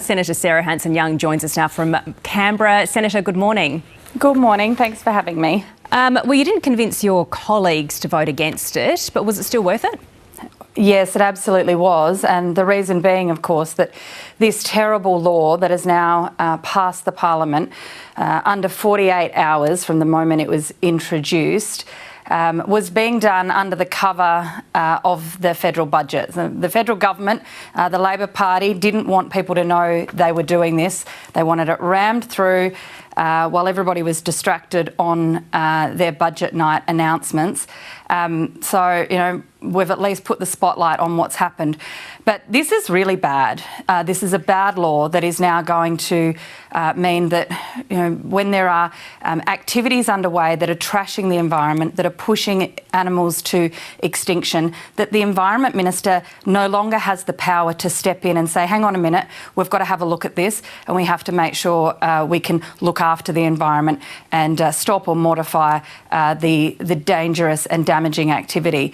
Senator Sarah Hanson-Young joins us now from Canberra. Senator, good morning. Good morning. Thanks for having me. Well, you didn't convince your colleagues to vote against it, but was it still worth it? Yes, it absolutely was. And the reason being, of course, that this terrible law that has now passed the Parliament under 48 hours from the moment it was introduced was being done under the cover of the federal budget. The federal government, the Labor Party, didn't want people to know they were doing this. They wanted it rammed through while everybody was distracted on their budget night announcements. So, you know, we've at least put the spotlight on what's happened. But this is really bad. This is a bad law that is now going to mean that, you know, when there are activities underway that are trashing the environment, that are pushing animals to extinction, that the Environment Minister no longer has the power to step in and say, hang on a minute, we've got to have a look at this and we have to make sure we can look after the environment and stop or modify the dangerous and damaging activity.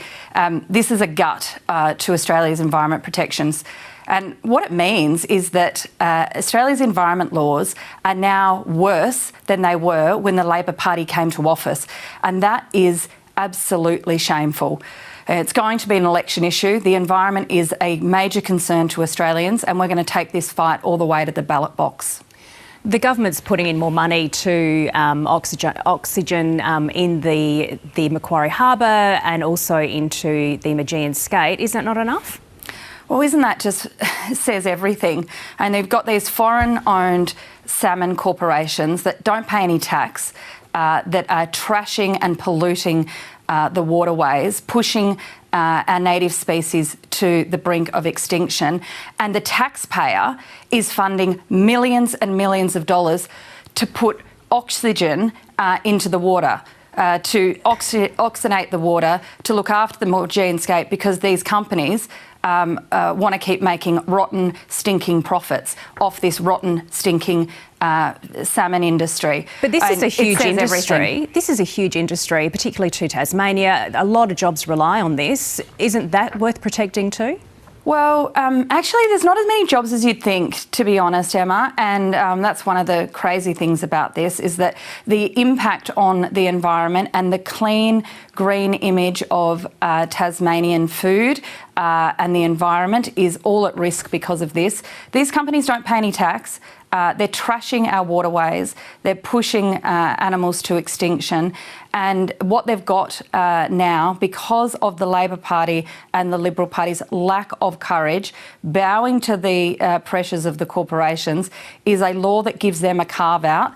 This is a gut to Australia's environment protections. And what it means is that Australia's environment laws are now worse than they were when the Labor Party came to office. And that is absolutely shameful. It's going to be an election issue. The environment is a major concern to Australians, and we're going to take this fight all the way to the ballot box. The government's putting in more money to oxygen in the Macquarie Harbour and also into the Maugean Skate. Is that not enough? Well, isn't that just says everything? And they've got these foreign-owned salmon corporations that don't pay any tax, that are trashing and polluting the waterways, pushing our native species to the brink of extinction, and the taxpayer is funding millions and millions of dollars to put oxygen into the water, to oxygenate the water, to look after the Maugean Skate, because these companies want to keep making rotten, stinking profits off this rotten, stinking salmon industry. But this is a huge industry. Everything. This is a huge industry, particularly to Tasmania. A lot of jobs rely on this. Isn't that worth protecting too? Well, actually, there's not as many jobs as you'd think, to be honest, Emma, and that's one of the crazy things about this, is that the impact on the environment and the clean, green image of Tasmanian food and the environment is all at risk because of this. These companies don't pay any tax. They're trashing our waterways. They're pushing animals to extinction. And what they've got now, because of the Labor Party and the Liberal Party's lack of courage, bowing to the pressures of the corporations, is a law that gives them a carve-out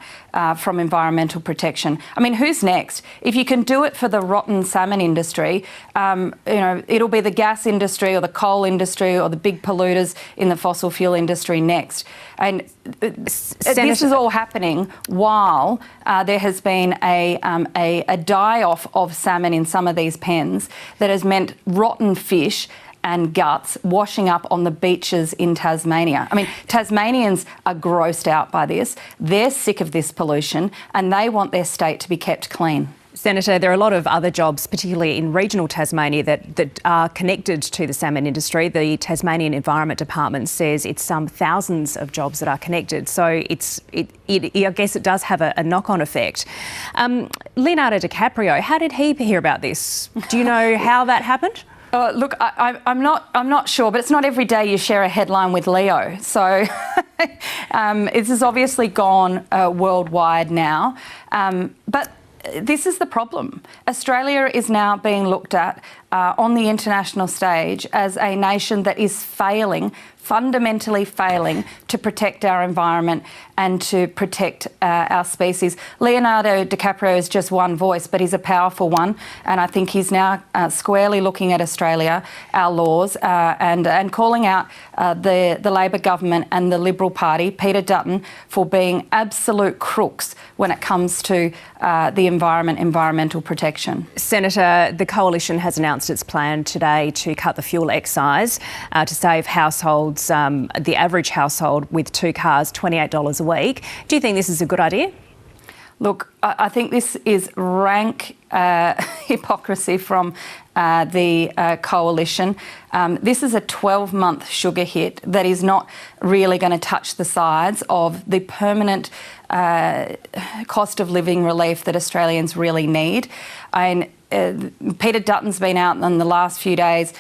from environmental protection. I mean, who's next? If you can do it for the rotten salmon industry, you know, it'll be the gas industry or the coal industry or the big polluters in the fossil fuel industry next. And this is all happening while there has been a die-off of salmon in some of these pens that has meant rotten fish and guts washing up on the beaches in Tasmania. I mean, Tasmanians are grossed out by this. They're sick of this pollution and they want their state to be kept clean. Senator, there are a lot of other jobs, particularly in regional Tasmania, that are connected to the salmon industry. The Tasmanian Environment Department says it's some thousands of jobs that are connected. So I guess it does have a knock-on effect. Leonardo DiCaprio, how did he hear about this? Do you know how that happened? Look, I'm not sure, but it's not every day you share a headline with Leo. So this has obviously gone worldwide now. But this is the problem. Australia is now being looked at on the international stage as a nation that is failing, fundamentally failing to protect our environment and to protect our species. Leonardo DiCaprio is just one voice, but he's a powerful one. And I think he's now squarely looking at Australia, our laws, and calling out the Labor government and the Liberal Party, Peter Dutton, for being absolute crooks when it comes to the environmental protection. Senator, the Coalition has announced its plan today to cut the fuel excise to save households, the average household with 2 cars, $28 a week. Do you think this is a good idea? Look, I think this is rank hypocrisy from the coalition. This is a 12-month sugar hit that is not really going to touch the sides of the permanent cost of living relief that Australians really need. Peter Dutton's been out in the last few days,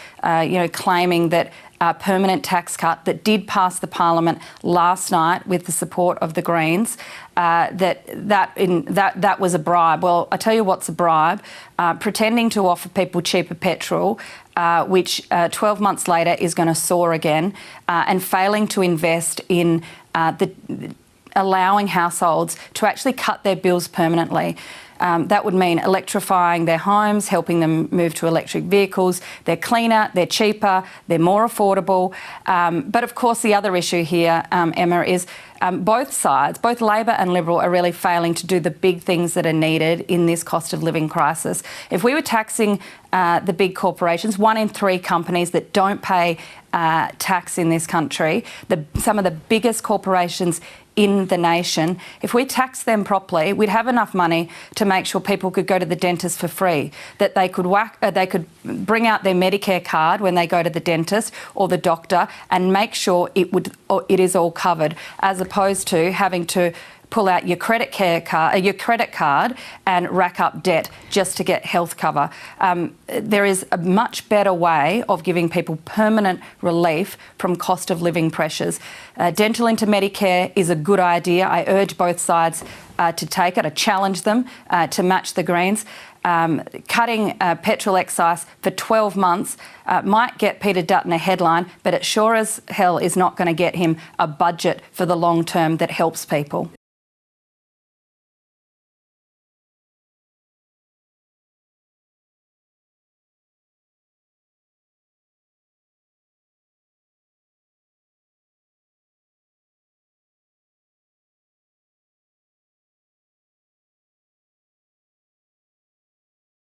claiming that permanent tax cut that did pass the parliament last night with the support of the Greens, that was a bribe. Well, I tell you what's a bribe: pretending to offer people cheaper petrol, which 12 months later is going to soar again, and failing to invest in allowing households to actually cut their bills permanently. That would mean electrifying their homes, helping them move to electric vehicles. They're cleaner, they're cheaper, they're more affordable. But of course, the other issue here, Emma, is both sides, both Labor and Liberal, are really failing to do the big things that are needed in this cost of living crisis. If we were taxing the big corporations, 1 in 3 companies that don't pay tax in this country, some of the biggest corporations in the nation, if we tax them properly, we'd have enough money to make sure people could go to the dentist for free, that they could bring out their Medicare card when they go to the dentist or the doctor and make sure it is all covered, as opposed to having to pull out your credit card and rack up debt just to get health cover. There is a much better way of giving people permanent relief from cost of living pressures. Dental into Medicare is a good idea. I urge both sides to take it. I challenge them to match the Greens. Cutting petrol excise for 12 months might get Peter Dutton a headline, but it sure as hell is not going to get him a budget for the long term that helps people.